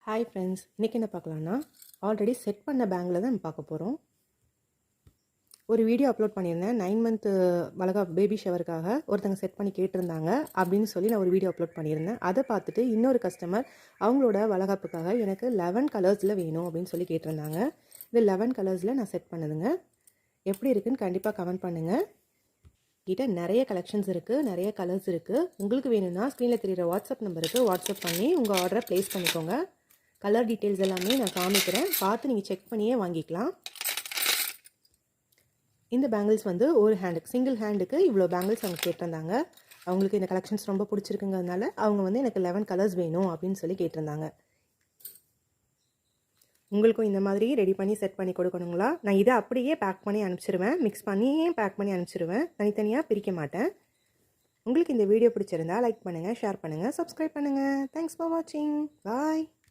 Hi friends, இன்றைக்கி என்ன பார்க்கலான்னா already set பண்ண பேங்கில் தான் நம்ம பார்க்க போகிறோம். ஒரு வீடியோ அப்லோட் பண்ணியிருந்தேன். 9 மந்த்து வளகாப்பு பேபி ஷவருக்காக ஒருத்தங்க செட் பண்ணி கேட்டிருந்தாங்க அப்படின்னு சொல்லி நான் ஒரு வீடியோ அப்லோட் பண்ணியிருந்தேன். அதை பார்த்துட்டு இன்னொரு கஸ்டமர் அவங்களோட வளகாப்புக்காக எனக்கு 11 கலர்ஸில் வேணும் அப்படின்னு சொல்லி கேட்டிருந்தாங்க. இது 11 கலர்ஸில் நான் செட் பண்ணுதுங்க. எப்படி இருக்குன்னு கண்டிப்பாக கமெண்ட் பண்ணுங்கள். கிட்ட நிறைய கலெக்ஷன்ஸ் இருக்குது, நிறைய கலர்ஸ் இருக்குது. உங்களுக்கு வேணும்னா ஸ்க்ரீனில் தெரிகிற வாட்ஸ்அப் நம்பருக்கு வாட்ஸ்அப் பண்ணி உங்கள் ஆர்டரை ப்ளேஸ் பண்ணிக்கோங்க. கலர் டீட்டெயில்ஸ் எல்லாமே நான் காமிக்கிறேன், பார்த்து நீங்கள் செக் பண்ணியே வாங்கிக்கலாம். இந்த பேங்கிள்ஸ் வந்து ஒரு ஹேண்டுக்கு, சிங்கிள் ஹேண்டுக்கு இவ்வளோ பேங்கிள்ஸ் அவங்க கேட்டிருந்தாங்க. அவங்களுக்கு இந்த கலெக்ஷன்ஸ் ரொம்ப பிடிச்சிருக்குங்கிறதுனால அவங்க வந்து எனக்கு 11 கலர்ஸ் வேணும் அப்படின்னு சொல்லி கேட்டிருந்தாங்க. உங்களுக்கும் இந்த மாதிரி ரெடி பண்ணி செட் பண்ணி கொடுக்கணுங்களா? நான் இதை அப்படியே பேக் பண்ணி அனுப்பிச்சிடுவேன், மிக்ஸ் பண்ணியே பேக் பண்ணி அனுப்பிச்சிடுவேன், தனித்தனியாக பிரிக்க மாட்டேன். உங்களுக்கு இந்த வீடியோ பிடிச்சிருந்தா லைக் பண்ணுங்கள், ஷேர் பண்ணுங்கள், சப்ஸ்கிரைப் பண்ணுங்கள். தேங்க்ஸ் ஃபார் வாட்சிங். பாய்.